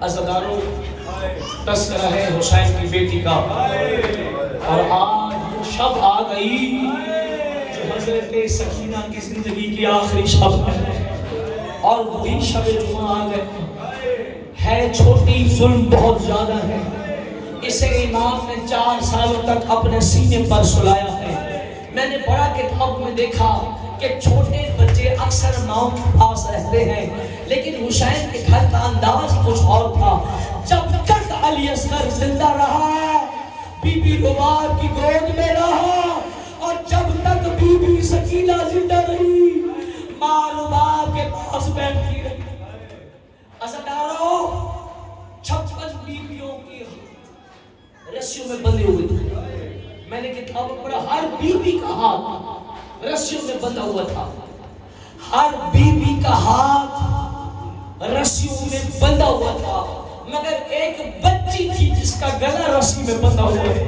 عزاداروں تذکرہ ہے حسین کی بیٹی کا، اور آج وہ شب آ گئی جو حضرت سکینہ کی زندگی کی آخری شب ہے، اور وہی شب جمعہ آ گئے ہے چھوٹی، ظلم بہت زیادہ ہے، اسے امام نے 4 سالوں تک اپنے سینے پر سلایا ہے۔ میں نے پڑھا کتاب میں دیکھا کہ چھوٹے بچے اکثر ماں کے پاس رہتے ہیں، لیکن حسین کے گھر کا انداز کچھ اور تھا۔ جب تک علی اصغر زندہ رہا، بی بی رباب کی گود میں رہا، اور جب تک بی بی سکینہ زندہ رہی، ماں رباب کے پاس بیٹھی رہی۔ عزاداروں 56 بیویوں کی رسیوں میں بندے ہوئے تھے۔ میں نے کتاب میں پڑھا ہر بیوی کا ہاتھ رسیوں میں بندھا ہوا تھا، ہر بیوی کا ہاتھ رسیوں میں بندھا ہوا تھا، مگر ایک بچی تھی جس کا گلا رسی میں بندھا ہوا تھا۔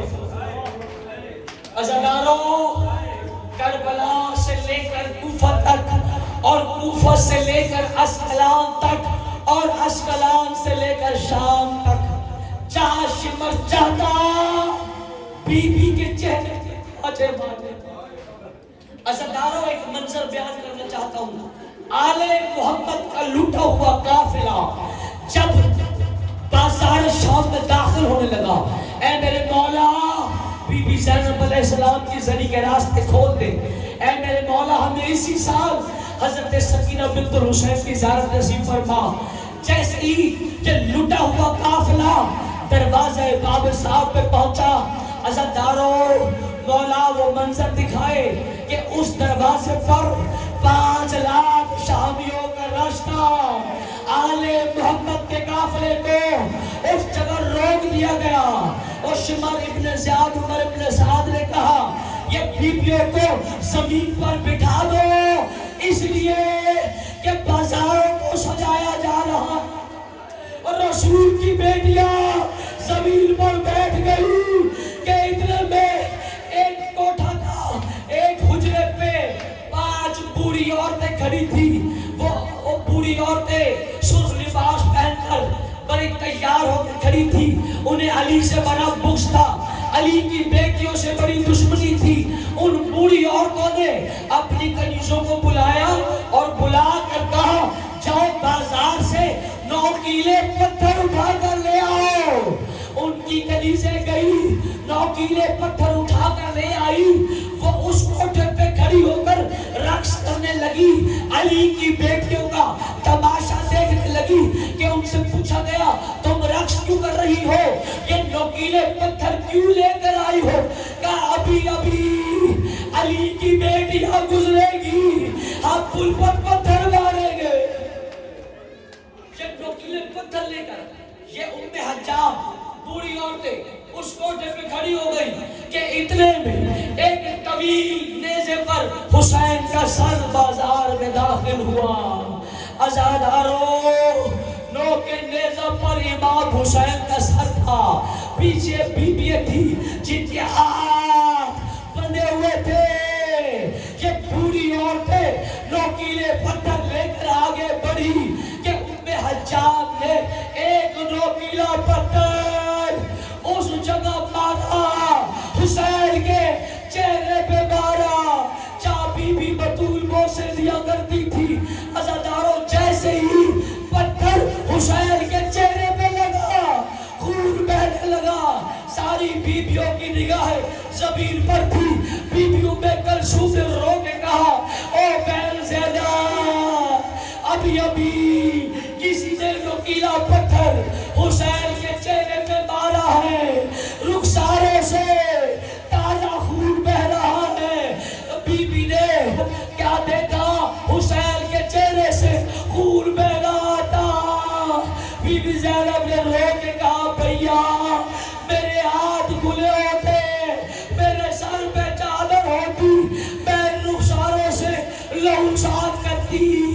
عزاداروں کربلا سے لے کر کوفہ تک، اور کوفہ سے لے کر اسقلان تک، اور اسقلان سے لے کر شام تک، جہاں شمر چاہتا بی بی کے چہرے کے باجے باجے۔ عزاداروں ایک منظر بیان کرنا چاہتا ہوں۔ آل محمد کا لوٹا ہوا قافلہ جب بازار شام میں داخل ہونے لگا، اے میرے مولا بی بی زینب علیہ السلام کی زری کے راستے کھول دے، اے میرے مولا ہمیں اسی سال حضرت سکینہ بنت الحسین کی زیارت نصیب فرما۔ جیسے ہی یہ لوٹا ہوا قافلہ دروازہ باب صاحب پہ پہنچا، عزاداروں مولا وہ منظر دکھائے کہ اس دروازے پر 5 لاکھ شامیوں کا رش تھا۔ آل محمد کے قافلے کو اس جگہ روک دیا گیا، اور شمر ابن زیاد عمر ابن سعد نے کہا یہ بیویوں کو زمین پر بٹھا دو، اس لیے کہ بازاروں کو سجایا جا رہا، اور رسول کی بیٹیاں زمین پر بیٹھ گئی کہ اتنے میں ایک کوٹھا تھا، ایک حجرے پہ 5 بوڑھی عورتیں کھڑی تھی۔ وہ بوڑھی عورتیں سرخ لباس پہن کر بڑی تیار ہو کے کھڑی تھی، انہیں علی سے بڑا بغض تھا، علی کی بیٹیوں سے بڑی دشمنی تھی۔ ان بوڑھی عورتوں نے اپنی کنیزوں کو بلایا اور بلا کر کہا جاؤ بازار سے 9 کیلے پتھر اٹھا کر لے آؤ۔ ان کی کنیزیں گئی، 9 کیلے پتھر اٹھا کر لے آئی۔ وہ اس کوٹھے پہ کھڑی ہو کر رقص کرنے لگی، علی کی بیٹیوں کا تماشا دیکھنے لگی کہ ان سے پوچھا گیا تم رقص کیوں کر رہی ہو، یہ 9 کیلے پتھر کیوں لے کر آئی ہو؟ کہا ابھی علی کی بیٹیاں گزرے گی، ہم پل پر پتھر ماریں گے۔ یہ 9 کیلے پتھر لے کر یہ ام حجام بوڑھی عورتیں اس کوٹھے پہ کھڑی ہو گئی کہ اتنے میں ایک طویل نیزے پر حسین کا سر بازار میں داخل ہوا۔ عزاداروں 9 کے نیزے پر امام حسین کا سر تھا، پیچھے بیویاں تھی جن کے ہاتھ بندھے ہوئے تھے۔ یہ بوڑھی عورتیں 9 کیلے پتھر لے کر آگے بڑھی کہ ام حجام نے ایک 9 کیلہ پتھر اس جگہ مارا، حسین کے چہرے پہ مارا۔ چابی بھی بطول بوسے دیا کرتی تھی۔ عزاداروں جیسے ہی پتھر حسین کے چہرے پہ لگا، خون بہنے لگا۔ ساری بیویوں کی نگاہیں زمین پر تھی۔ بیویوں میں کلثوم نے رو کے کہا او بہن زینب، ابھی کسی نے 9 کیلہ پتھر حسین کے چہرے پہ مارا ہے، رخسارے سے تازہ خون بہ رہا ہے۔ بی بی نے کیا دیکھا؟ حسین کے چہرے سے خون بہ رہا تھا۔ بی بی زینب نے رو کے کہا بھیا میرے ہاتھ کھلے ہوتے، میرے سر پہ چادر ہوتی، میں رخساروں سے لہو صاف کرتی۔